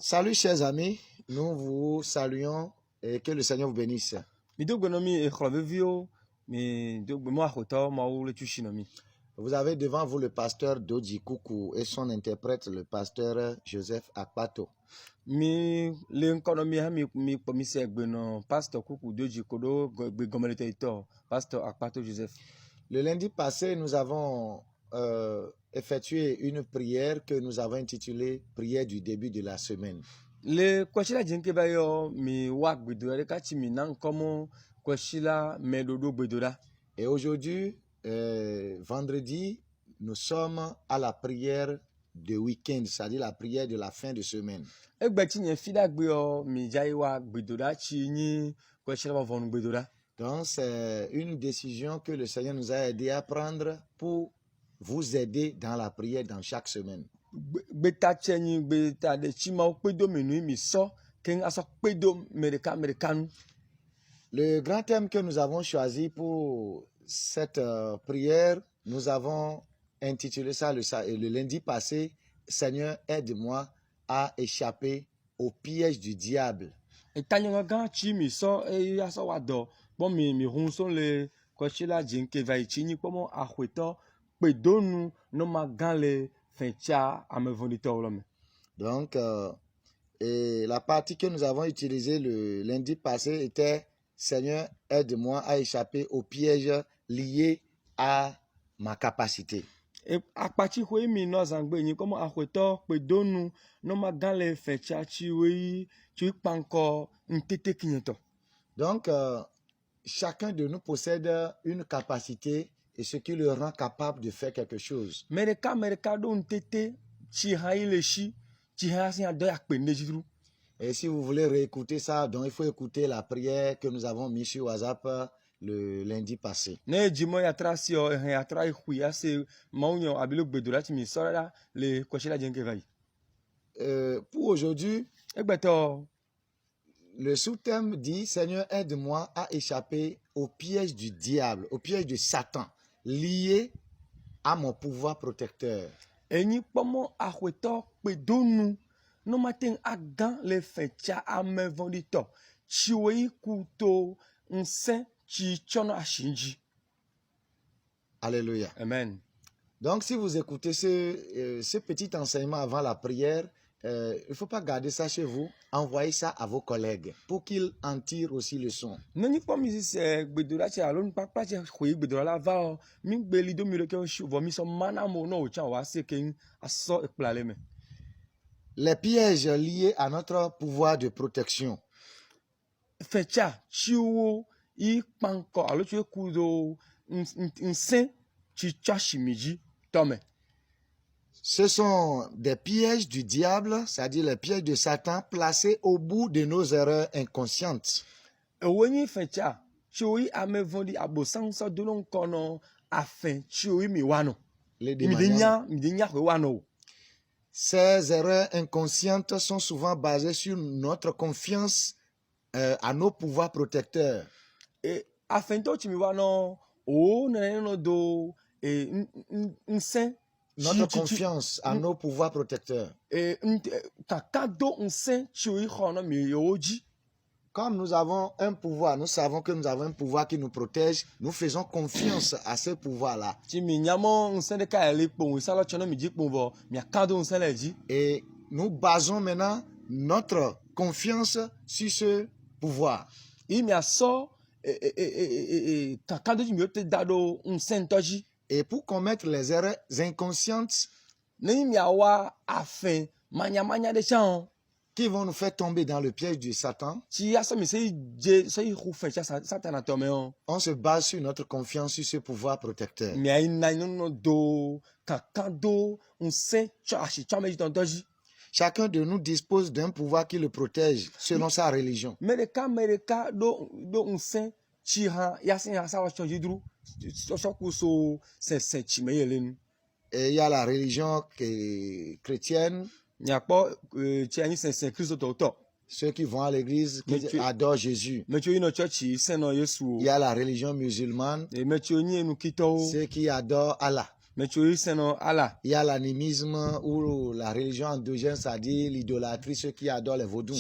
Salut chers amis, nous vous saluons et que le Seigneur vous bénisse. Vous avez devant vous le pasteur Doji Koukou et son interprète le pasteur Joseph Akpato. Le lundi passé, nous avons effectué une prière que nous avons intitulée « Prière du début de la semaine ». Et aujourd'hui, vendredi, nous sommes à la prière de week-end, c'est-à-dire la prière de la fin de semaine. Donc, c'est une décision que le Seigneur nous a aidé à prendre pour vous aider dans la prière dans chaque semaine. Le grand thème que nous avons choisi pour cette prière, nous avons intitulé ça le lundi passé, « Seigneur, aide-moi à échapper au piège du diable ». Donc, et la partie que nous avons utilisée le lundi passé était « Seigneur, aide-moi à échapper au piège lié à ma capacité ». Donc, chacun de nous possède une capacité et ce qui le rend capable de faire quelque chose. Et si vous voulez réécouter ça, donc il faut écouter la prière que nous avons mise sur WhatsApp le lundi passé. Pour aujourd'hui, le sous-thème dit « Seigneur, aide-moi à échapper au piège du diable, au piège de Satan, lié à mon pouvoir protecteur ». Alléluia. Amen. Donc, si vous écoutez ce petit enseignement avant la prière, il ne faut pas garder ça chez vous. Envoyez ça à vos collègues pour qu'ils en tirent aussi le son. Les pièges liés à notre pouvoir de protection. Ce sont des pièges du diable, c'est-à-dire les pièges de Satan placés au bout de nos erreurs inconscientes. Ces erreurs inconscientes sont souvent basées sur notre confiance à nos pouvoirs protecteurs. Notre confiance à nos pouvoirs protecteurs. Comme nous avons un pouvoir, nous savons que nous avons un pouvoir qui nous protège, nous faisons confiance à ce pouvoir-là. Et nous basons maintenant notre confiance sur ce pouvoir. Et pour commettre les erreurs inconscientes qui vont nous faire tomber dans le piège du Satan, on se base sur notre confiance sur ce pouvoir protecteur. Chacun de nous dispose d'un pouvoir qui le protège selon sa religion. Et il y a la religion chrétienne, ceux qui vont à l'église, qui adorent Jésus. Il y a la religion musulmane, ceux qui adorent Allah. Il y a l'animisme ou la religion endogène, c'est-à-dire l'idolâtrie, ceux qui adorent les vaudous.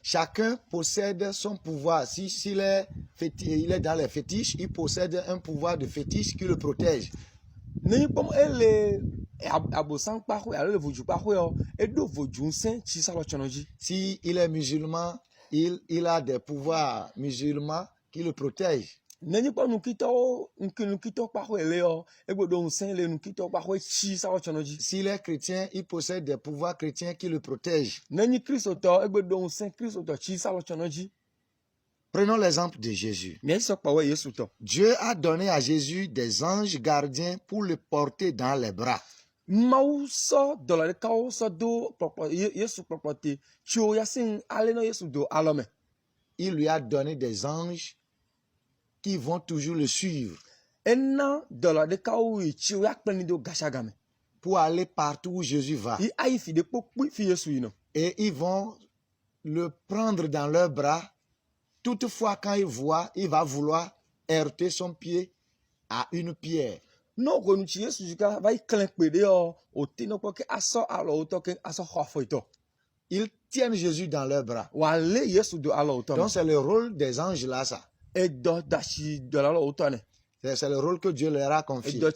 Chacun possède son pouvoir. S'il est, il est dans les fétiches, il possède un pouvoir de fétiche qui le protège. Si il est musulman, il a des pouvoirs musulmans qui le protègent. S'il est chrétien, il possède des pouvoirs chrétiens qui le protègent. Prenons l'exemple de Jésus. Dieu a donné à Jésus des anges gardiens pour le porter dans les bras. Il lui a donné des anges qui vont toujours le suivre pour aller partout où Jésus va. Et ils vont le prendre dans leurs bras. Toutefois, quand il voit, il va vouloir heurter son pied à une pierre. Ils tiennent Jésus dans leurs bras. Donc c'est le rôle des anges là, ça. C'est le rôle que Dieu leur a confié. Il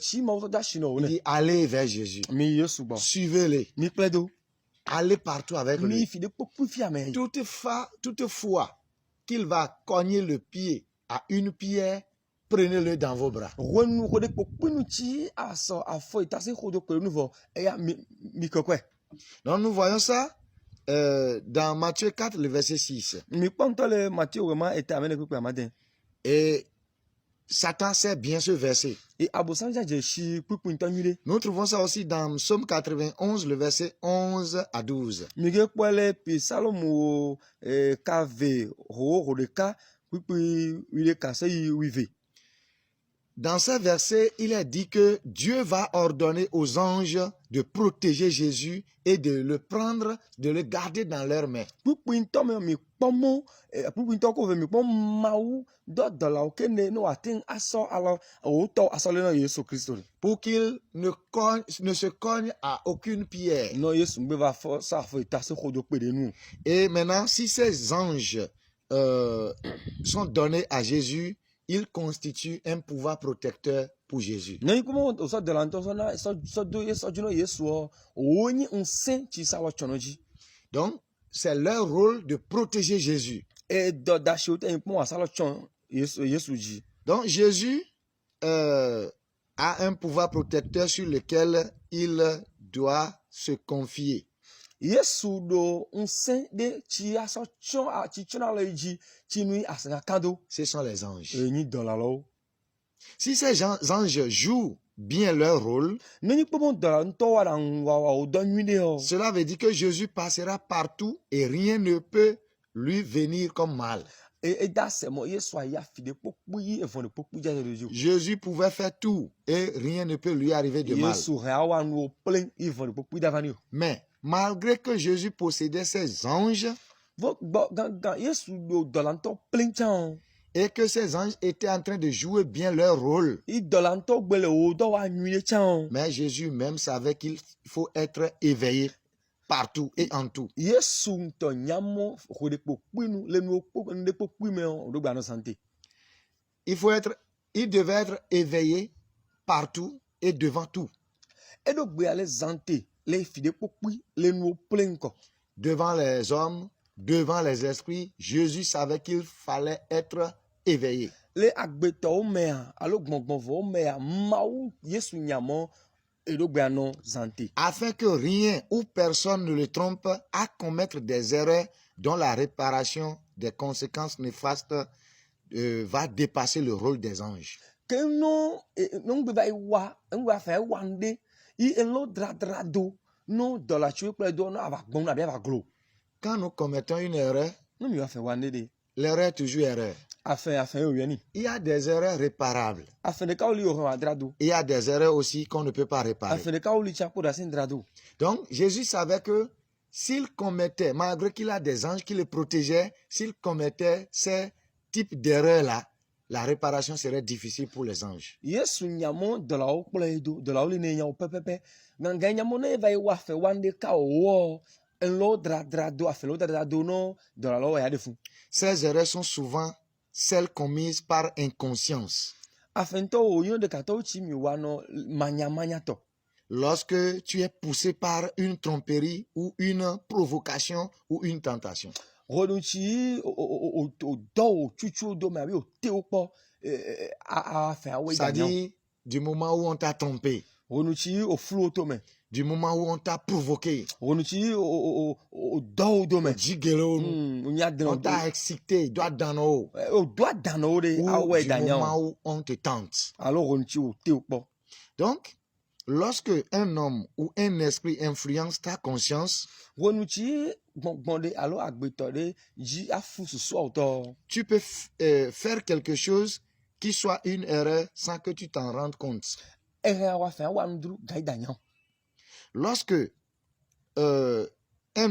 dit, allez vers Jésus. Suivez-les. Allez partout avec lui. Toutefois qu'il va cogner le pied à une pierre, prenez-le dans vos bras. Donc nous voyons ça dans Matthieu 4, le verset 6. Et Satan sait bien ce verset. Nous trouvons ça aussi dans Psaume 91, le verset 11 à 12. Dans ce verset, il est dit que Dieu va ordonner aux anges de protéger Jésus et de le prendre, de le garder dans leurs mains. Pour qu'il ne se cogne à aucune pierre. Et maintenant, si ces anges sont donnés à Jésus, il constitue un pouvoir protecteur pour Jésus. Donc, c'est leur rôle de protéger Jésus. Donc, Jésus a un pouvoir protecteur sur lequel il doit se confier. Ce sont les anges. Si ces anges jouent bien leur rôle, cela veut dire que Jésus passera partout et rien ne peut lui venir comme mal. Jésus pouvait faire tout et rien ne peut lui arriver de mal. Mais malgré que Jésus possédait ces anges et que ces anges étaient en train de jouer bien leur rôle, mais Jésus même savait qu'il faut être éveillé partout et en tout. Il devait être éveillé partout et devant tout. Devant les hommes, devant les esprits, Jésus savait qu'il fallait être éveillé. Afin que rien ou personne ne le trompe à commettre des erreurs dont la réparation des conséquences néfastes va dépasser le rôle des anges. Quand nous commettons une erreur, l'erreur est toujours erreur. Il y a des erreurs réparables. Il y a des erreurs aussi qu'on ne peut pas réparer. Donc, Jésus savait que s'il commettait, malgré qu'il a des anges qui le protégeaient, s'il commettait ces types d'erreurs-là, la réparation serait difficile pour les anges. Yesu nyamo de la o kple do de la o le ne nya o pepepe. Nganga nyamo ne va wa fe wande ka o en lo dra do afe lo dra do no de la lo ya de fun. Ces erreurs sont souvent celles commises par inconscience. Afento o yon de kato chi mi wa no manya to. Lorsque tu es poussé par une tromperie ou une provocation ou une tentation. Ronuchi o do chuchu do ma bi o te o po a fe awe da. C'est-à-dire du moment où on t'a trompé. Ronuchi o flu to me. Du moment où on t'a provoqué. Ronuchi o do do me. On t'a excité, doit dans haut. O doit dans haut de awe da. Du moment où on te tente. Alors ronuchi o te o po. Donc, lorsque un homme ou un esprit influence ta conscience, tu peux faire quelque chose qui soit une erreur sans que tu t'en rendes compte. Lorsque un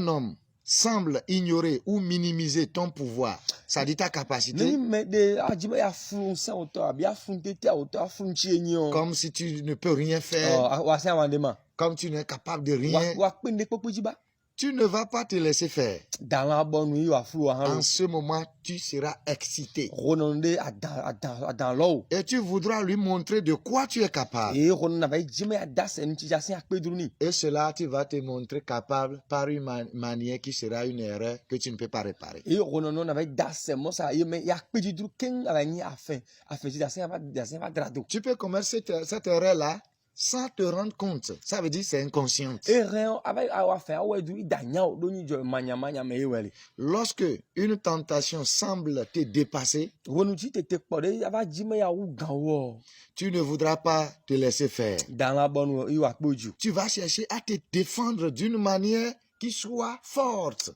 homme semble ignorer ou minimiser ton pouvoir, ça dit ta capacité, comme si tu ne peux rien faire, comme tu n'es capable de rien, tu ne vas pas te laisser faire. En ce moment, tu seras excité. Et tu voudras lui montrer de quoi tu es capable. Et cela, tu vas te montrer capable par une manière qui sera une erreur que tu ne peux pas réparer. Tu peux commettre cette erreur-là sans te rendre compte. Ça veut dire que c'est inconscient. Lorsque une tentation semble te dépasser, tu ne voudras pas te laisser faire. Tu vas chercher à te défendre d'une manière qui soit forte.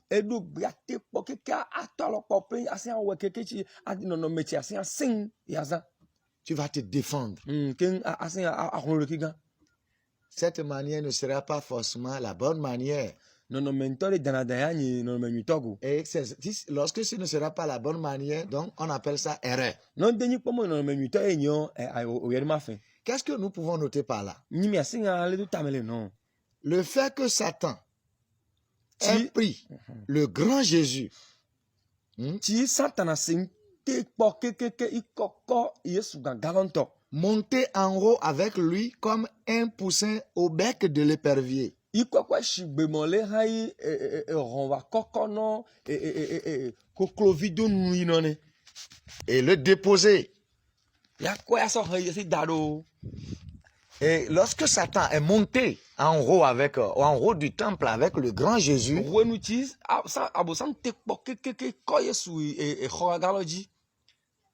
Tu vas te défendre. Cette manière ne sera pas forcément la bonne manière. Et lorsque ce ne sera pas la bonne manière, donc on appelle ça erreur. Qu'est-ce que nous pouvons noter par là? Le fait que Satan ait pris le grand Jésus, monter en haut avec lui comme un poussin au bec de l'épervier. Et le déposer. Et lorsque Satan est monté en haut du temple avec le grand Jésus,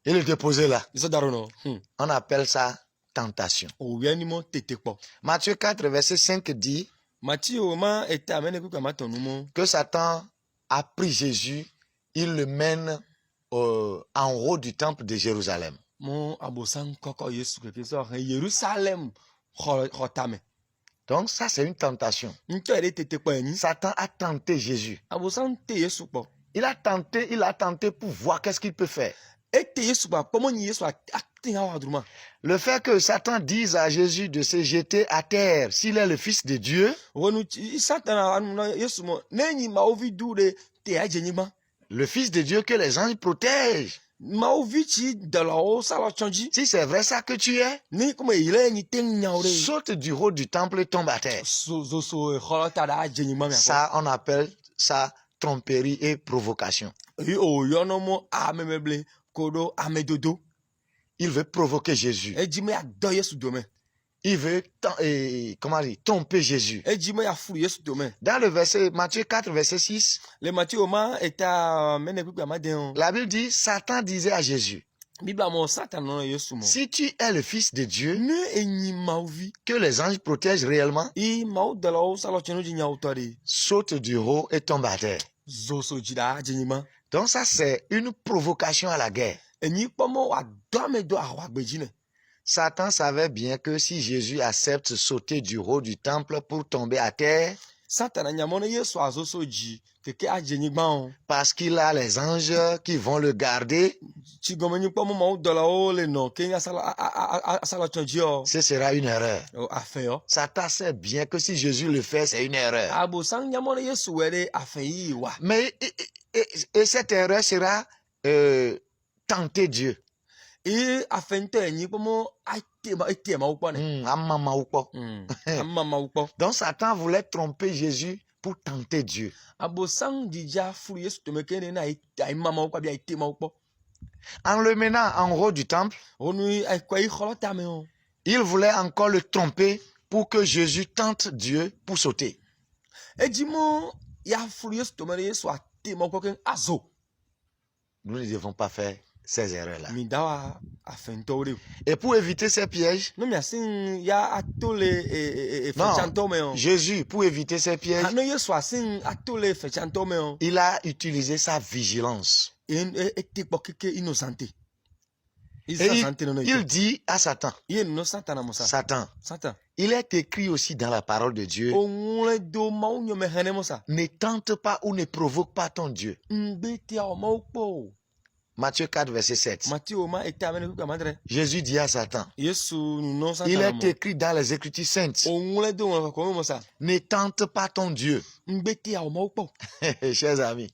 il le déposait là. On appelle ça tentation. Matthieu 4, verset 5 dit que Satan a pris Jésus, il le mène en haut du temple de Jérusalem. Donc ça c'est une tentation. Satan a tenté Jésus. Il a tenté pour voir qu'est-ce qu'il peut faire. Le fait que Satan dise à Jésus de se jeter à terre s'il est le Fils de Dieu, le Fils de Dieu que les anges protègent. Si c'est vrai ça que tu es, saute du haut du temple et tombe à terre. Ça, on appelle ça tromperie et provocation. Il veut provoquer Jésus. Il veut tromper Jésus. Dans le verset Matthieu 4, verset 6, la Bible dit, Satan disait à Jésus, si tu es le Fils de Dieu, que les anges protègent réellement, saute du haut et tombe à terre. Donc ça c'est une provocation à la guerre. Satan savait bien que si Jésus accepte de sauter du haut du temple pour tomber à terre, Satan nyamone Yesu azoso ji keke ajenyigba. Parce qu'il a les anges qui vont le garder. Chigomeni po mo dola o le no kenya sala chonjio. Ce sera une erreur. O afen yo. Satan sait bien que si Jésus le fait, c'est une erreur. Abo sang nyamone Yesu were afen yi wa. Mais et cette erreur sera tenter Dieu. Et afen te nyi po mo ite ma ukpo ne. Amama ukpo. Amama ukpo. Donc Satan voulait tromper Jésus pour tenter Dieu. Abo sang dija furu Yesu to mekene na ite mama ukpo bia ite ma ukpo. En le menant en haut du temple, il voulait encore le tromper pour que Jésus tente Dieu pour sauter. Nous ne devons pas faire ces erreurs-là. Et pour éviter ces pièges, Jésus, pour éviter ces pièges, il a utilisé sa vigilance. Et il dit à Satan, Satan, il est écrit aussi dans la parole de Dieu, ne tente pas ou ne provoque pas ton Dieu. Matthieu 4, verset 7. Jésus dit à Satan, il est écrit dans les Écritures saintes, ne tente pas ton Dieu. Chers amis,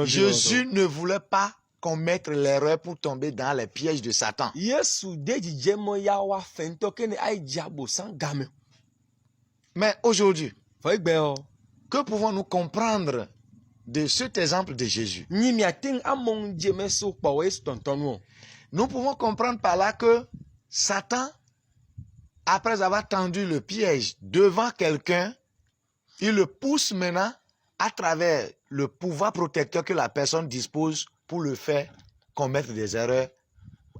Jésus ne voulait pas commettre l'erreur pour tomber dans les pièges de Satan. Mais aujourd'hui, que pouvons-nous comprendre de cet exemple de Jésus? Nous pouvons comprendre par là que Satan, après avoir tendu le piège devant quelqu'un, il le pousse maintenant à travers le pouvoir protecteur que la personne dispose pour le faire commettre des erreurs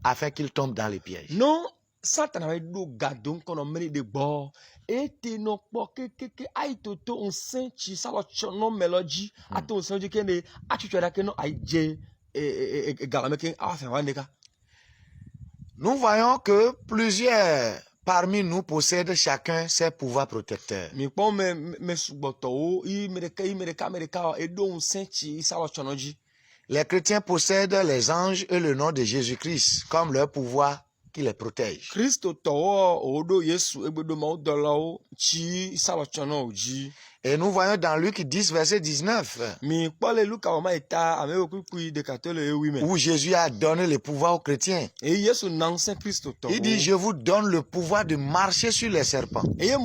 afin qu'il tombe dans les pièges. Non, Satan avait do gadon qu'on emmène de bord et no poke keke aitoto on senti salo chono melody ato on dit que ne atuchara que no aije galameke afa wandeka. Nous voyons que plusieurs parmi nous possèdent chacun ses pouvoirs protecteurs. Mi pon me suboto i mereka e do on senti salo chono ji. Les chrétiens possèdent les anges et le nom de Jésus-Christ comme leur pouvoir qui les protège. Et nous voyons dans Luc 10, verset 19, où Jésus a donné le pouvoir aux chrétiens. Il dit, je vous donne le pouvoir de marcher sur les serpents, de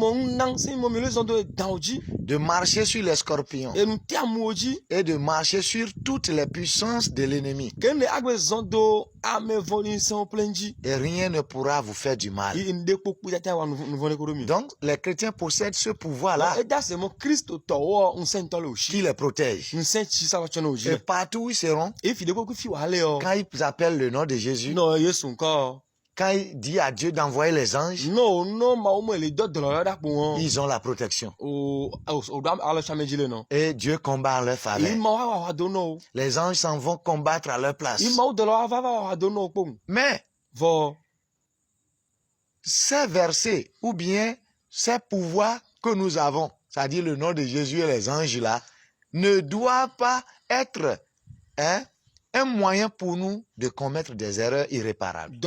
marcher sur les scorpions et de marcher sur toutes les puissances de l'ennemi. Et rien ne pourra vous faire du mal. Donc, les chrétiens possèdent ce pouvoir-là qui les protège. Et partout où ils seront, quand ils appellent le nom de Jésus, quand il dit à Dieu d'envoyer les anges, ils ont la protection. Et Dieu combat en leur faveur. Les anges s'en vont combattre à leur place. Mais ces versets ou bien ces pouvoirs que nous avons, c'est-à-dire le nom de Jésus et les anges là, ne doivent pas être un moyen pour nous de commettre des erreurs irréparables.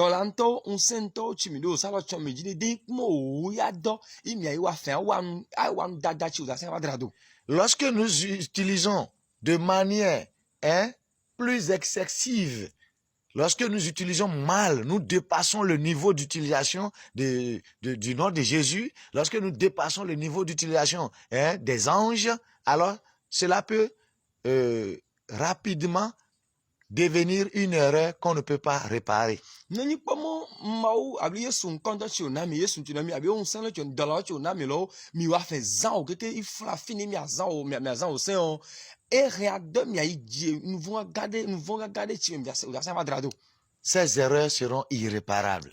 Lorsque nous utilisons de manière plus excessive, lorsque nous utilisons mal, nous dépassons le niveau d'utilisation du nom de Jésus, lorsque nous dépassons le niveau d'utilisation des anges, alors cela peut rapidement devenir une erreur qu'on ne peut pas réparer. Ces erreurs seront irréparables.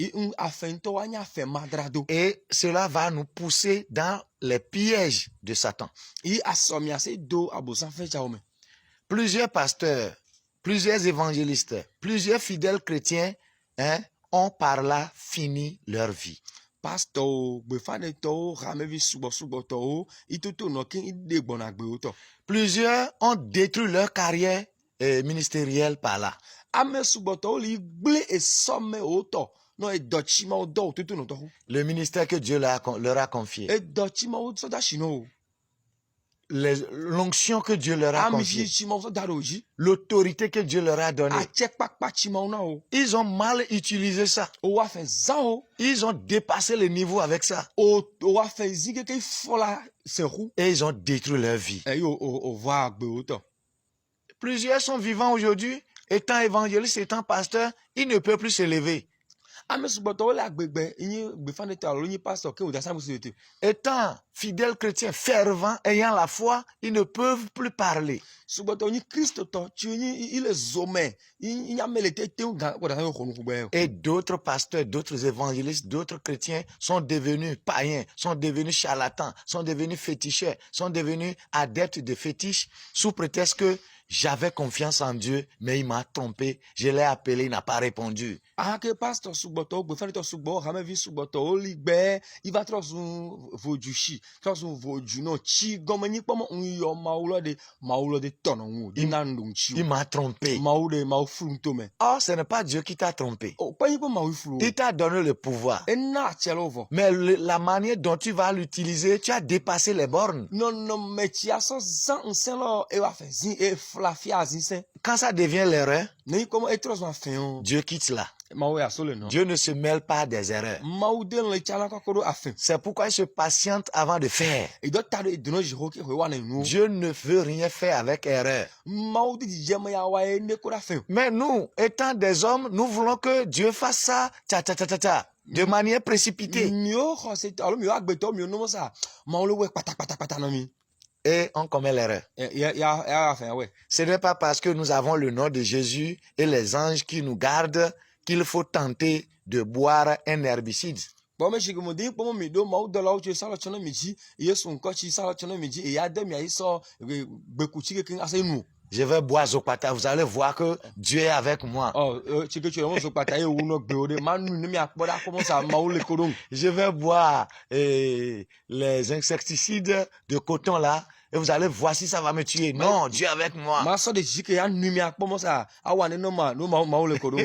Et cela va nous pousser dans les pièges de Satan. Plusieurs pasteurs, plusieurs évangélistes, plusieurs fidèles chrétiens ont par là fini leur vie. pastor befaneto ramevi subo itoto no kin ide gbonagbe oto. Plusieurs ont détruit leur carrière ministérielle par là. Ame suboto li gble e somme oto no e dochima o do tutu no to. Le ministère que Dieu leur a confié. E dochima o so da shino. L'onction que Dieu leur a confiée. Chima so daroji. L'autorité que Dieu leur a donnée. A check pakpa chima ona o. Ils ont mal utilisé ça. O wa fe zao. Ils ont dépassé le niveau avec ça. O wa fe zige ke fola se rou. Et ils ont détruit leur vie. E yo o va gbe oto. Plusieurs sont vivants aujourd'hui, étant évangélistes, étant pasteurs, ils ne peuvent plus se lever. Ame suboto le agbegbe yin befaneto alo yin pastor ke o da samu se te. Étant fidèles chrétiens, fervents, ayant la foi, ils ne peuvent plus parler. Suboto yin Christo to chi yin il zome yin amele te ga ko da samu khonu gbe. Et d'autres pasteurs, d'autres évangélistes, d'autres chrétiens sont devenus païens, sont devenus charlatans, sont devenus féticheurs, sont devenus adeptes de fétiches sous prétexte que j'avais confiance en Dieu, mais il m'a trompé. Je l'ai appelé, il n'a pas répondu. Ah, que pasteur suboto, befaneto subo, ramevi suboto, oligbe, il va trosun vojushi, trosun vojuno, chi, gomeni pomo unyo maulo de tonon, dinandunchi. Il m'a trompé. Mau fruntome. Or, ce n'est pas Dieu qui t'a trompé. Oh, pas ypo mau flu. Il t'a donné le pouvoir. Et na chelovo. Mais la manière dont tu vas l'utiliser, tu as dépassé les bornes. Non, mais tu as so zan lo e wa fe zin e flafia zin sen. Quand ça devient l'erreur, Ne comme etros wa fe on. Dieu quitte là. Mau ya sole no. Dieu ne se mêle pas des erreurs. Mau de le chala kokoro afen. C'est pourquoi il se patiente avant de faire. Et do tado e dono jiro ke wa na nu. Dieu ne veut rien faire avec erreur. Mau di jema ya wa e ne ko da fe. Mais nous, étant des hommes, nous voulons que Dieu fasse ça, de manière précipitée. Mio khose alo mio agbeto mio no sa. Mau le we pata na mi. Et on commet l'erreur. Ya fe we. Ce n'est pas parce que nous avons le nom de Jésus et les anges qui nous gardent qu'il faut tenter de boire un herbicide. Bon me shigi mo din pomo mi do mau do lawo che sala chono miji yesu nko chi sala chono miji e ya dem ya iso gbekuchi ke kin ase nu. Je vais boire Zopata, vous allez voir que Dieu est avec moi. Oh, chike che mo Zopata e wu no gbe ode manu ni mi apoda ko mo sa mau le kodon. Je vais boire les insecticides de coton là. Et vous allez voir si ça va me tuer. Non, Dieu est avec moi. Ma so de jike ya nu mi apo mo sa awane no mau le kodon.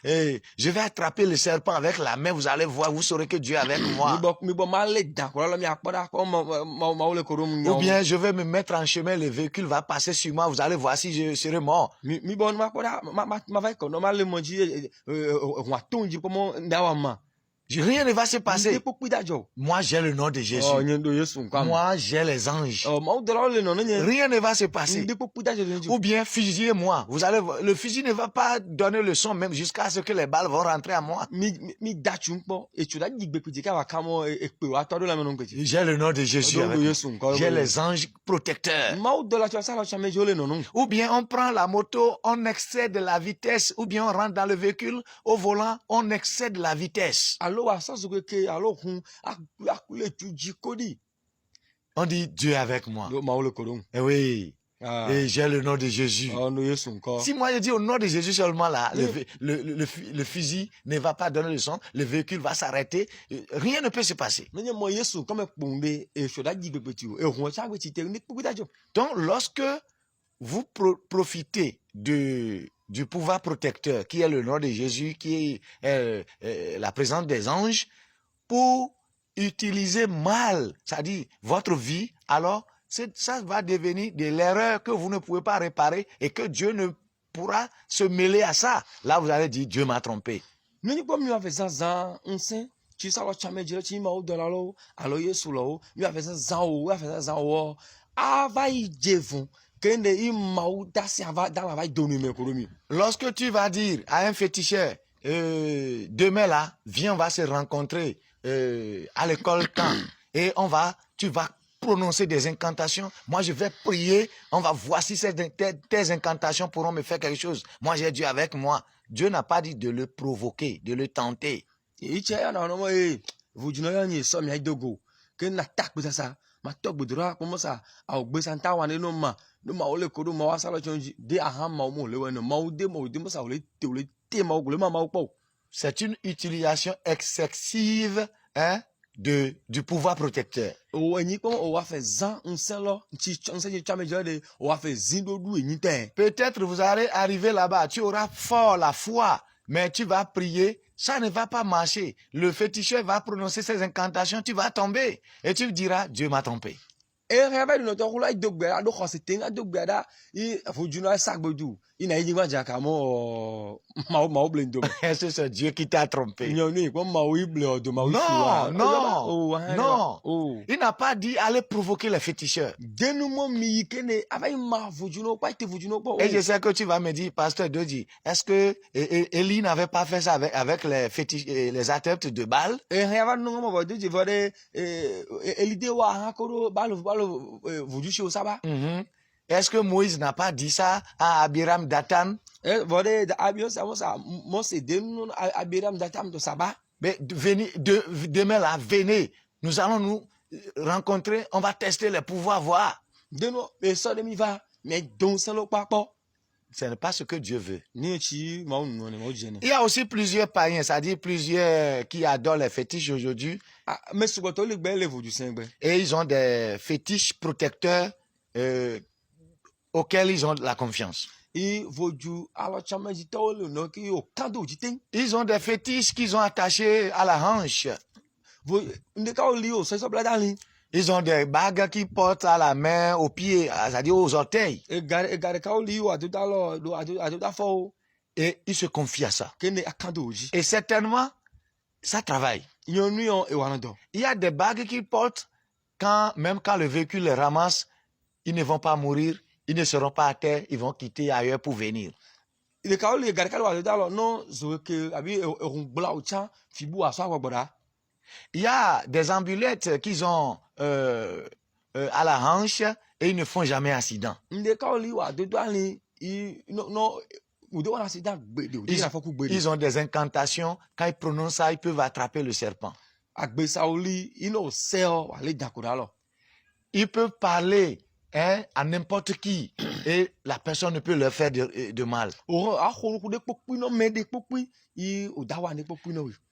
Je vais attraper le serpent avec la main. Vous allez voir, vous saurez que Dieu est avec moi. Mi bo ma le da ko lo mi apoda ko mau le kodon. Ou bien je vais me mettre en chemin, le véhicule va passer sur moi. Vous allez voir si je serai mort. Mi bo ma apoda ma va ko no ma le moji wa tonji ko mo ndawa ma. Rien ne va se passer. Moi, j'ai le nom de Jésus. Moi, j'ai les anges. Rien ne va se passer. Ou bien, fusillez-moi. Vous allez voir, le fusil ne va pas donner le son même jusqu'à ce que les balles vont rentrer à moi. J'ai le nom de Jésus. J'ai les anges protecteurs. Ou bien, on prend la moto, on excède de la vitesse. Ou bien, on rentre dans le véhicule, au volant, on excède de la vitesse. On dit Dieu est avec moi. Et oui. Et j'ai le nom de Jésus. Si moi je dis au nom de Jésus seulement là, le fusil ne va pas donner le son, le véhicule va s'arrêter, rien ne peut se passer. Donc lorsque vous profitez du pouvoir protecteur qui est le nom de Jésus, qui est la présence des anges, pour utiliser mal, c'est-à-dire votre vie, alors ça va devenir de l'erreur que vous ne pouvez pas réparer et que Dieu ne pourra se mêler à ça. Là, vous allez dire, Dieu m'a trompé. Lorsque tu vas dire à un féticheur, demain là, viens, on va se rencontrer à l'école quand, et tu vas prononcer des incantations. Moi, je vais prier. On va voir si tes incantations pourront me faire quelque chose. Moi, j'ai Dieu avec moi. Dieu n'a pas dit de le provoquer, de le tenter. C'est une utilisation excessive hein, du pouvoir protecteur. O enyi kpɔmɔ o wa fɛ zan ŋusẽ lɔ ŋusẽ tsi tsame dzɔ de o wa fɛ zi ɖoɖo enyi tɛ. Peut-être vous allez arriver là-bas, tu auras fort la foi, mais tu vas prier, ça ne va pas marcher. Le féticheur va prononcer ses incantations, tu vas tomber et tu diras, Dieu m'a trompé. Ehe bɛ nɔtɔ kula do gbɛ la do xɔsi ten do gbɛ la i voduna sagbedu i na yi nyigba dzaka mɔ mawo ble ŋdo. Est-ce que c'est Dieu qui t'a trompé? Nyɔnu kpɔ mawo yi ble ɔdo mawo Non, fua. non, non. O. Il n'a pas dit aller provoquer les féticheurs. Denumɔ mi yi kene ava yi ma voduna kpa ite voduna kpɔ. Et je sais que tu vas me dire, pasteur Doji, est-ce que Élie n'avait pas fait ça avec les adeptes de Baal? Ehe ava nɔŋɔ mɔ bɔ do dzi fɔ de elide wa hã ko do balo vodu si o saba. Est-ce que Moïse n'a pas dit ça à Abiram Dathan? Vɔ de abiyo sa mɔse denu Abiram Dathan to saba. Mais demain là, venez, nous allons nous rencontrer, on va tester les pouvoirs, voir. Denu esɔ de mi va mais don sɛn lo kpakpɔ. Ce n'est pas ce que Dieu veut. Ni tsi mawo nɔ ne mawo dze Il y a aussi plusieurs païens, c'est-à-dire plusieurs qui adorent les fétiches aujourd'hui. Mais sugbɔtɔ le gbɛ le vodu sɛn gbɛ. Et ils ont des fétiches protecteurs auxquels ils ont la confiance. I vodu alɔ tsame dzitɔwo le nɔ ke o kan do dzi ten. Ils ont des fétiches qu'ils ont attachés à la hanche. Ndekawo li o sɔsɔ bla da li. Ils ont des bagues qu'ils portent à la main, aux pieds, c'est-à-dire aux orteils. Ega ɖekawo li o ado da lɔ do ado da fɔ o. Et ils se confient à ça. Kene akan do dzi. Et certainement, ça travaille. Nyɔnu yɔ ewa nɔ dɔ. Il y a des bagues qu'ils portent, même quand le véhicule les ramasse, ils ne vont pas mourir, ils ne seront pas à terre, ils vont quitter ailleurs pour venir. Ɖekawo li ega ɖeka do ado da lɔ nɔ zo ke abi ehun gbla o tsa fibu asɔ agbɔgbɔ da. Il y a des amulettes qu'ils ont à la hanche et ils ne font jamais accident. Ndekawo li wa do ali i nɔ udo wana accident gbede o di na fɔku gbede. Ils ont des incantations, quand ils prononcent ça, ils peuvent attraper le serpent. Agbesawo li i n'o sɛ wale dako da lɔ. Ils peuvent parler à n'importe qui et la personne ne peut leur faire de mal.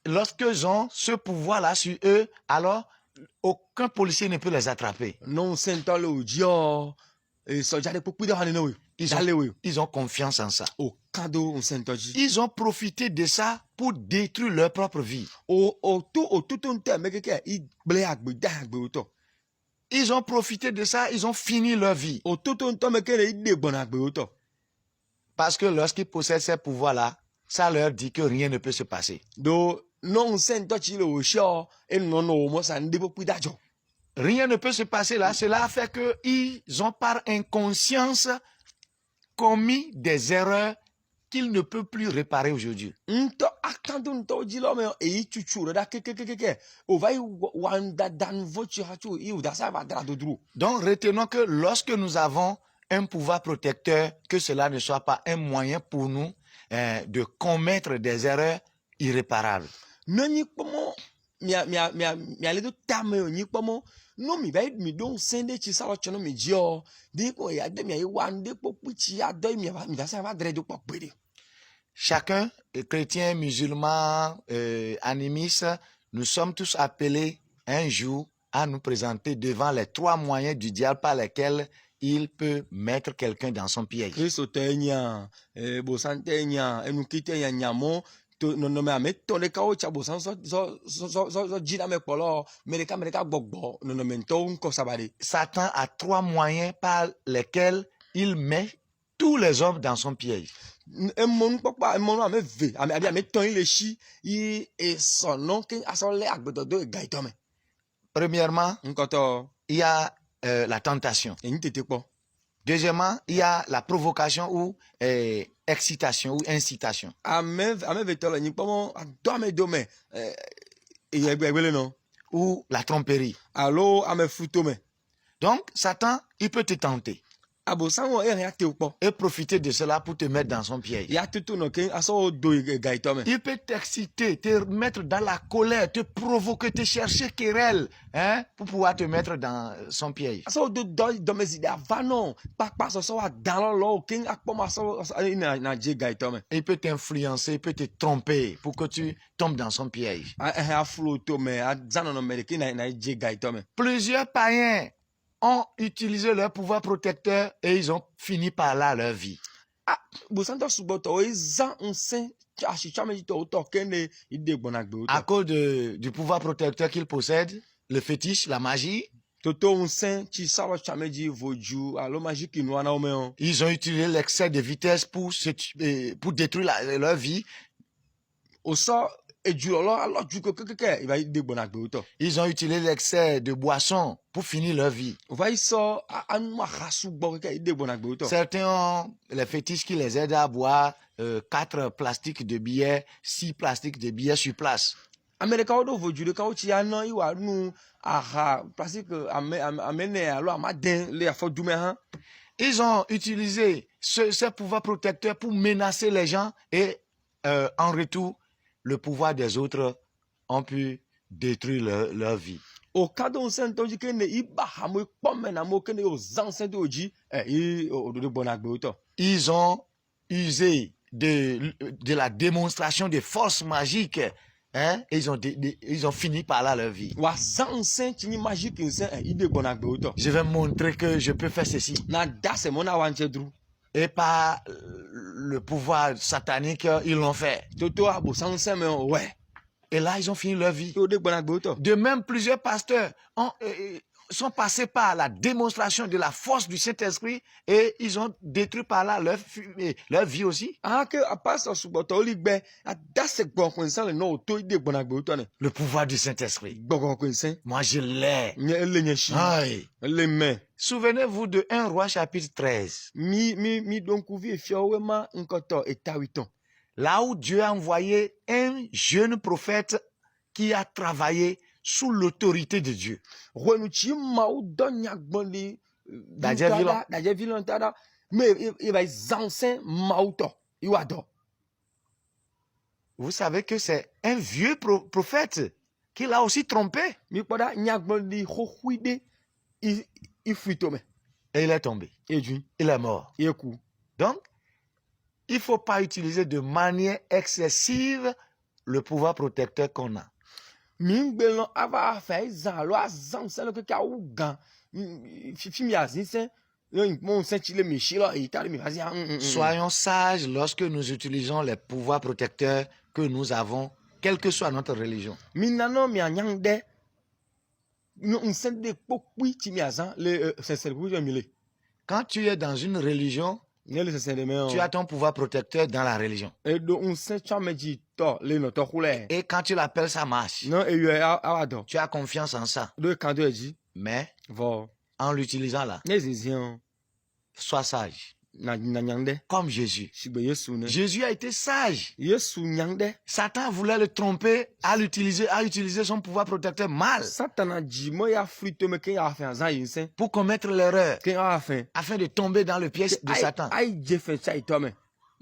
Lorsqu'ils ont ce pouvoir-là sur eux, alors aucun policier ne peut les attraper. Ils ont confiance en ça. Ils ont profité de ça pour détruire leur propre vie. Ils ont profité de ça, ils ont fini leur vie. Parce que lorsqu'ils possèdent ces pouvoirs-là, ça leur dit que rien ne peut se passer. Rien ne peut se passer là. Cela fait qu'ils ont par inconscience commis des erreurs qu'ils ne peuvent plus réparer aujourd'hui. Donc retenons que lorsque nous avons un pouvoir protecteur, que cela ne soit pas un moyen pour nous de commettre des erreurs irréparables. Non, mi vai mi don sende ci salo chono mi jio di ko ya de mi wande popu ci ya do mi va ça va dredo popede. Chacun, chrétien, musulman, animiste, nous sommes tous appelés un jour à nous présenter devant les 3 moyens du diable par lesquels il peut mettre quelqu'un dans son piège. Satan a 3 moyens par lesquels il met tous les hommes dans son piège. Premièrement, il y a la tentation. Deuxièmement, il y a la provocation ou excitation ou incitation. Ou la tromperie. Donc, Satan, il peut te tenter. Abosam wo rien te ukpo. et profiter de cela pour te mettre dans son piège. Ya tutu no ken aso do gaitome. Il peut t'exciter, te mettre dans la colère, te provoquer, te chercher querelle, hein, pour pouvoir te mettre dans son piège. Aso do mezide avano. Pa so wa dan lo ken akpo ma so na je gaitome. Il peut t'influencer, il peut te tromper pour que tu tombes dans son piège. A floto me a zano no me ken na je gaitome. Plusieurs païens ont utilisé leur pouvoir protecteur et ils ont fini par là leur vie. Ah, bosanto suboto ezan onsen achichame to to ken ide gbonagbe À uto. cause du pouvoir protecteur qu'ils possèdent, le fétiche, la magie, Toto onsen chi salo chameji voju alo magique no na omeon. ils ont utilisé l'excès de vitesse pour détruire leur vie. Oso ejulolo alo juko kekeke iba ide gbonagbe uto. Ils ont utilisé l'excès de boisson pour finir leur vie. Va iso anu ahasu gbo keke ide gbonagbe uto. Certains ont les fétiches qui les aident à boire 4 plastiques de billets, 6 plastiques de billets sur place. Amerika odo voju de ka uchi ana iwa nu aha plastique amene alo amaden le afodume han. Ils ont utilisé ce pouvoir protecteur pour menacer les gens et en retour, le pouvoir des autres ont pu détruire leur vie. O kado onsen tonji kene iba hamo kpome na mo kene o zansen de oji odo gbonagbe uto. Ils ont usé de la démonstration de force magique, hein, et ils ont fini par là leur vie. Wa zansen chini magique nsen ide gbonagbe uto. Je vais montrer que je peux faire ceci. Na dase mona wanchedru. Et par le pouvoir satanique, ils l'ont fait. Toto abosansen me ouais. Et là, ils ont fini leur vie. Ode gbonagbe uto. De même, plusieurs pasteurs sont passés par la démonstration de la force du Saint-Esprit et ils ont détruit par là leur vie aussi. Ah que pastor suboto oligbe dase gbon kunsan le no to ide gbonagbe uto ne. Le pouvoir du Saint-Esprit. Gbon kunsan. Moi, je l'ai. Nye elenyeshi. Aïe. Le me. Souvenez-vous de 1 Roi chapitre 13. Mi donc vie fiowe ma nkoto etawiton. Là où Dieu a envoyé un jeune prophète qui a travaillé sous l'autorité de Dieu. Renuchi mau donya gbonli Daje vilantada me e va zansen mauto iwado. Vous savez que c'est un vieux prophète qui l'a aussi trompé. Mi poda nyagbonli hohuide ifuitome. Et il est tombé. Ejun Il est mort. eku. Donc, il ne faut pas utiliser de manière excessive le pouvoir protecteur qu'on a. Mingbelon ava fa izan lo azansen lo ke ka ugan. Fifi mi azinsen mon senti le michilo itali mi vazi. Soyons sages lorsque nous utilisons les pouvoirs protecteurs que nous avons, quelle que soit notre religion. Minano mi anyangde. On sent des pokui ti mi azan le sensel pour mille. Quand tu es dans une religion, tu as ton pouvoir protecteur dans la religion. Et donc on sent chameji to le no to khule. Et quand tu l'appelles, ça marche. Non et awado. Tu as confiance en ça. De quand tu dis Mais vo en l'utilisant là, nezizion sois sage. na nyangde. Comme Jésus. Shigbe Yesu ne. Jésus a été sage. Yesu nyangde. Satan voulait le tromper à utiliser son pouvoir protecteur mal Satana ji mo ya frito me ken ya fa azan yinsen. pour commettre l'erreur, Ken ya fa. afin de tomber dans le piège de Satan. Ai je fe chai to me.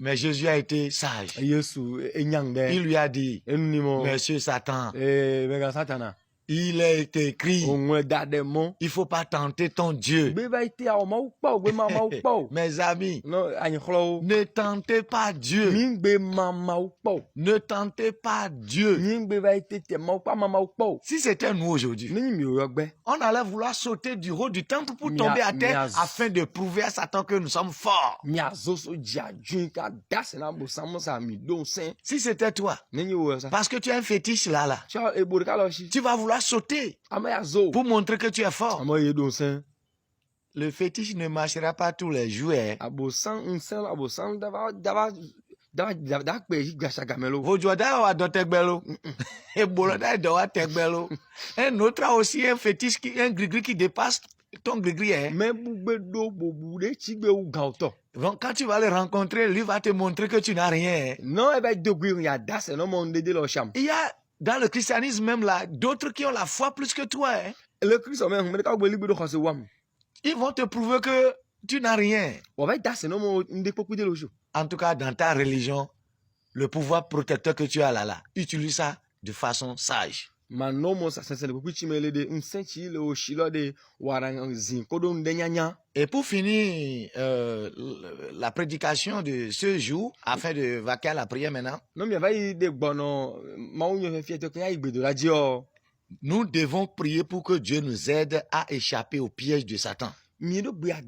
Mais Jésus a été sage. Yesu nyangde. Il lui a dit, Enunimo. Monsieur Satan, Mega Satana. il est écrit, On dade mon. il ne faut pas tenter ton Dieu. Be va ite a ma upa, be ma upa. Mes amis, Non, anyi khlo. ne tentez pas Dieu. Mingbe ma upa. Ne tentez pas Dieu. Mingbe va ite te ma upa upa. Si c'était nous aujourd'hui, Ni mi o yogbe. on allait vouloir sauter du haut du temple pour Mia- tomber à terre miaz. afin de prouver à Satan que nous sommes forts. Mi azoso dia jun ka dase na bo samo sa mi don sen. Si c'était toi, Ni o sa. parce que tu as un fétiche là, Cha e bo ka lo shi. tu vas vouloir sauter Ama ya zo. pour montrer que tu es fort. Ama ye don sen. Le fétiche ne marchera pas tous les jours. Hein. Abosan dava pe gasa gamelo. Aujourd'hui, on a d'autres bello. Et Boloda doit être bello. Un autre a aussi un fétiche, un gris qui dépasse ton gris. Hein. Me bugbe do bobu de chigbe u ga oto. Donc, quand tu vas le rencontrer, lui va te montrer que tu n'as rien. Hein. Non e ba dogui ya dase no mo ndede lo sham. Il y a dans le christianisme même là, d'autres qui ont la foi plus que toi. Hein. Le Christ o me hun me ka gbe ligbe do khose wam. Ils vont te prouver que tu n'as rien. Wava da se no mo ndekpokpi de lojo. En tout cas, dans ta religion, le pouvoir protecteur que tu as là, utilise ça de façon sage. Manomo sa sense le pokpi chimele de msenchi le oshilo de warang zin kodo ndenyanya. Et pour finir la prédication de ce jour, afin de vaquer à la prière maintenant, Non mi vai de bono maunyo fe fiete ko ya igbedo la dio. nous devons prier pour que Dieu nous aide à échapper au piège de Satan. Mi do bia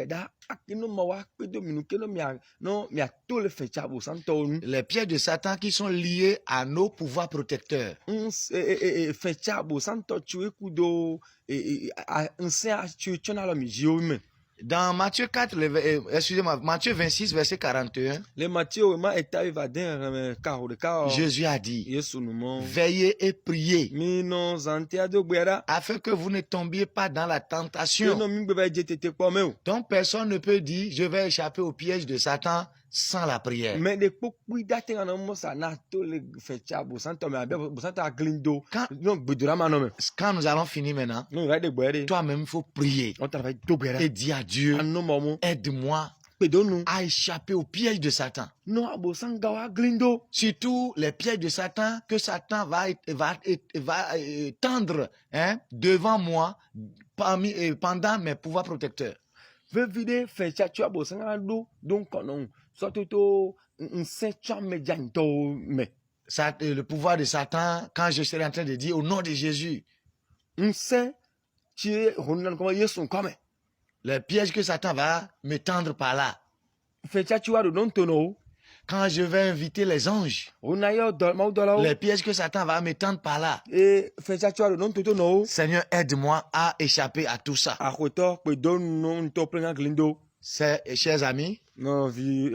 da akino mawa pedo minu keno mi a to le fecha bo santo nu. Les pièges de Satan qui sont liés à nos pouvoirs protecteurs. Fecha bo santo chue kudo nse a chue chona lo mi jio me. Dans Matthieu 4, Matthieu 26, verset 41, Le Matthieu ma eta va den carro de carro. Jésus a dit, Yesu no mo. veillez et priez, Mi no zante ado gbera. afin que vous ne tombiez pas dans la tentation. No mi gbe ba je tete po me o. Donc personne ne peut dire, je vais échapper au piège de Satan sans la prière. Mais de pokpi da te na mo sa na to le fecha bo santo me abe bo santo aglindo. No gbedura ma no me. Quand nous allons finir maintenant, No va de gbere. toi-même, il faut prier On travaille do gbera. et dire à Dieu, Anu mo. aide-moi Pedonu. à échapper au piège de Satan. No abo sanga wa aglindo. Surtout les pièges de Satan que Satan va tendre devant moi pendant mes pouvoirs protecteurs. Ve vide fecha tu abo sanga do donc non. Surtout to nse chame janto me. Le pouvoir de Satan, quand je serai en train de dire au nom de Jésus, Nse tu ronan comme Yesu comme. les pièges que Satan va me tendre par là, Fecha tu ado don tono. quand je vais inviter les anges, Onayo do ma do la o. les pièges que Satan va me tendre par là, E fecha tu ado don toto no. Seigneur, aide-moi à échapper à tout ça. Akoto pe don non to prenga glindo. Chers amis, No vi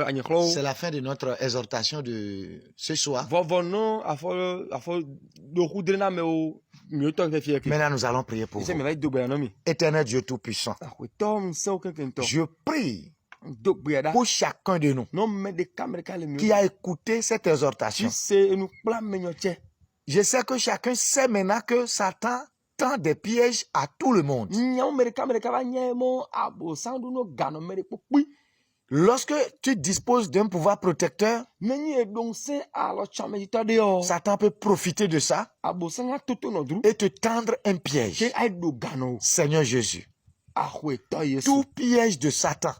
anyeklo. c'est la fin de notre exhortation de ce soir. Vovo no afo do kudrena me o mi to fe fie ki. Maintenant, nous allons prier pour Ise me vous. vai do gbera no mi. Éternel Dieu Tout-Puissant, Akoto mse ken to. je prie Do gbera. pour chacun de nous Non me de camera kale mi. qui a écouté cette exhortation. Tu sais nous plan menyo che. Je sais que chacun sait maintenant que Satan tend des pièges à tout le monde. Nyam me de camera ka ba nyemo abo sandu no gano me de pokpi. Lorsque tu disposes d'un pouvoir protecteur, Menyi e don se alo chame jita de yo. Satan peut profiter de ça Abo sanga toto no dru. et te tendre un Ke piège. ai do gano. Seigneur Jésus, Akoto Yesu. tout piège de Satan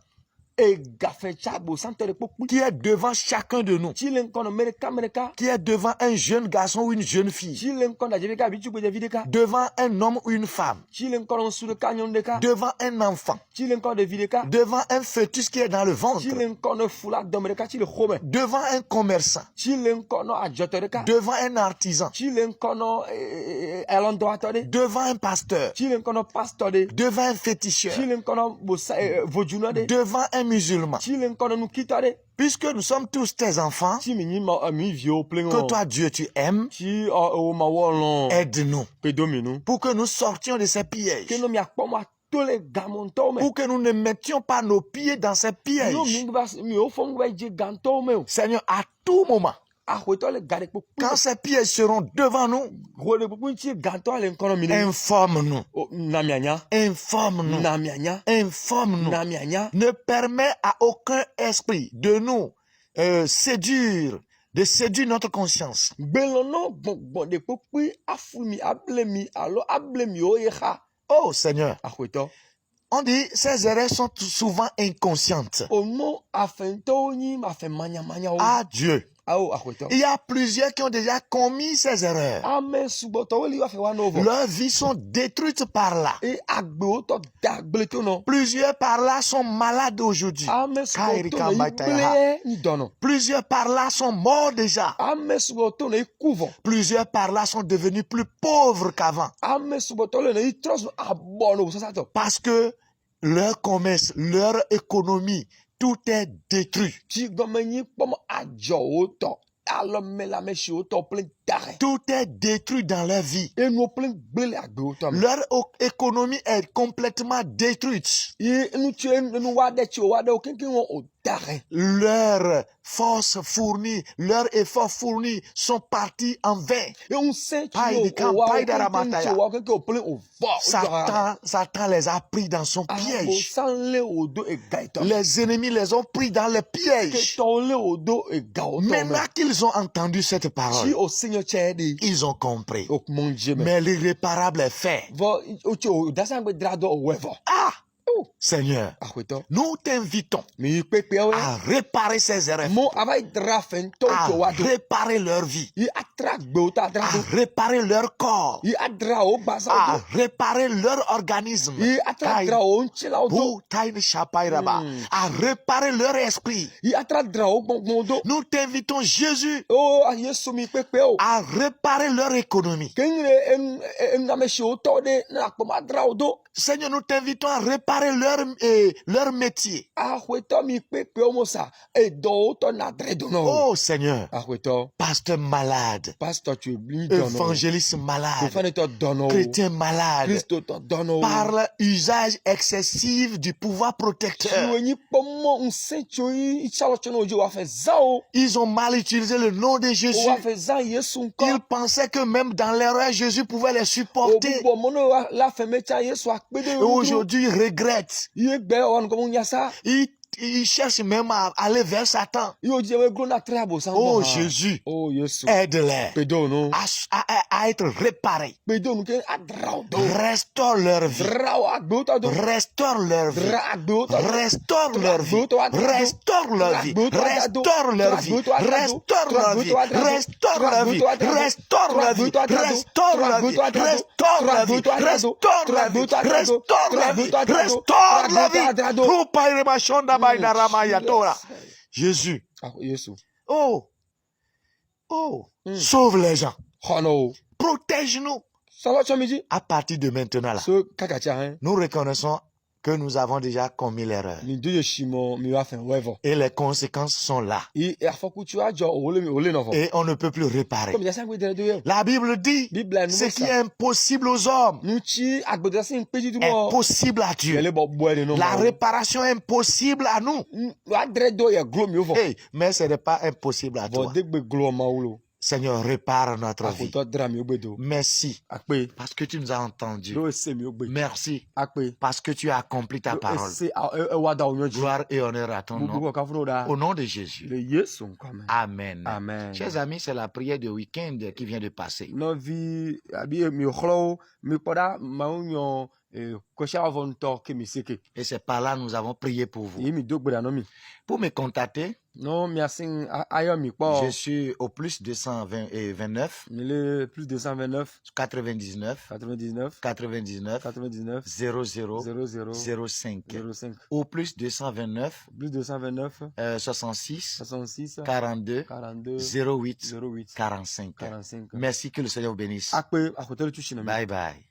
E gafe chabo santo de pokpi. qui est devant chacun de nous, Chilen kono me de camera ka. qui est devant un jeune garçon ou une jeune fille, Chilen kono jebe ka bichu gbe vide ka. devant un homme ou une femme, Chilen kono su de kanyon de ka. devant un enfant, Chilen kono de vide ka. devant un fœtus qui est dans le ventre, Chilen kono fula domre ka chile khome. devant un commerçant, Chilen kono ajotere ka. devant un artisan, Chilen kono elondo atode. devant un pasteur, Chilen kono pastor de. devant un féticheur, Chilen kono bosa vojuno de. devant un musulman. Chilen kono nu kitade. Puisque nous sommes tous tes enfants, Chi mi ma mi vio plengo. que toi Dieu tu aimes, Chi o ma wolon. aide-nous Pedomino. pour que nous sortions de ces pièges, Que no mi akpomo tole gamonto me. pour que nous ne mettions pas nos pieds dans ces No pièges. mi ba mi o fongu ba je ganto me. Seigneur, à tout moment, Akoto le gare po. quand ces pièges seront devant nous, Role po chi ganto le kono mi. informe-nous, Namianya. informe-nous, Namianya. informe-nous. Namianya. Ne permet à aucun esprit de nous séduire, de séduire notre conscience. Belono bon de pokpi afumi ablemi alo ablemi o yeha. Oh Seigneur, Akoto. on dit ces erreurs sont souvent inconscientes. Ono afento ni afemanya manya o. Ah Dieu, Ao akoto. il y a plusieurs qui ont déjà commis ces erreurs. Ame suboto weli wa fe wa novo. Leurs vies sont détruites par là. E agbe o to dagbele to no. Plusieurs par là sont malades aujourd'hui. Ame suboto Kairika no Baitaya. ible ni dono. Plusieurs par là sont morts déjà. Ame suboto no ikuvo. Plusieurs par là sont devenus plus pauvres qu'avant. Ame suboto le no itros abono sasato. Parce que leur commerce, leur économie, tout est détruit. Ti gomenyi pomo ajo o to. Alo me la me shi o to plen daré. Tout est détruit dans leur vie. Et nous plein blé à gros toi. Leur économie est complètement détruite. Et nous tu nous wade tu wade aucun qui on daré. Leurs forces fournies, leurs efforts fournis sont partis en vain. Et on sait tu Pai di campai da ramataya. aucun qui plein au va. Satan les a pris dans son piège. Sans le au dos et gaïto. Les ennemis les ont pris dans le Que piège. ton le au dos et gaïto. Maintenant qu'ils ont entendu cette Si parole, au Seigneur tchèdi. ils ont compris. Oh mon Dieu. Mais l'irréparable est fait. Va au dasang be drado au wevo. Ah! Seigneur, Akwito. nous t'invitons Mi pepe we. à réparer ces erreurs, Mo avai drafen to à to wado. réparer leur vie, I atrak be ta à drado. réparer leur corps, I adra o basa à do. réparer leur organisme, I atrak dra o nchila o do. Pour Taïne Chapaïraba, à réparer leur esprit. I atrak dra o gbongbon do. Nous t'invitons, Jésus, Oh Yesu mi pepe o. à réparer leur économie. Kengre em na meshi o to de na akpoma dra o do. Seigneur, nous t'invitons à réparer leur métier. Akwito mi pepe o mosa. E do o to na dredo no. Oh Seigneur, Akwito. pasteur malade, Pastor tu bli dono. évangéliste malade, Fane to dono. chrétien malade, Christo to dono. par l'usage excessif du pouvoir protecteur. Ils ont mal utilisé le nom de Jésus. Ils pensaient que même dans l'erreur, Jésus pouvait les supporter. Et aujourd'hui, ils regrettent. Ils cherchent même à aller vers Satan. Oh Jésus, aide-les à être réparés. Restaure leur vie. Restaure leur vie. Restaure leur vie. Restaure leur vie. Restaure leur vie. Restaure leur vie. Restaure leur vie. Restaure leur vie. Restaure leur vie. Restaure leur vie. Restaure leur vie. Restaure leur vie. Restaure leur vie. Rupa iremashonda baina ramayatora. Jésus. Oh. Oh. Sauve les gens. Protège-nous. À partir de maintenant là, nous reconnaissons que nous avons déjà commis l'erreur. Et les conséquences sont là. Et on ne peut plus réparer. La Bible dit, ce qui est impossible aux hommes est possible à Dieu. La réparation est impossible à nous. Hey, mais ce n'est pas impossible à toi. Seigneur, répare notre vie. Merci parce que tu nous as entendus. Merci parce que tu as accompli ta parole. Gloire et honneur à ton nom. Au nom de Jésus. Amen. Amen. Chers amis, c'est la prière de week-end qui vient de passer. Et c'est par là que nous avons prié pour vous. Pour me contacter, je suis au plus 229 plus 229 99 00 05 ou plus 229 66 42 08 45. Merci, que le Seigneur vous bénisse. Bye bye.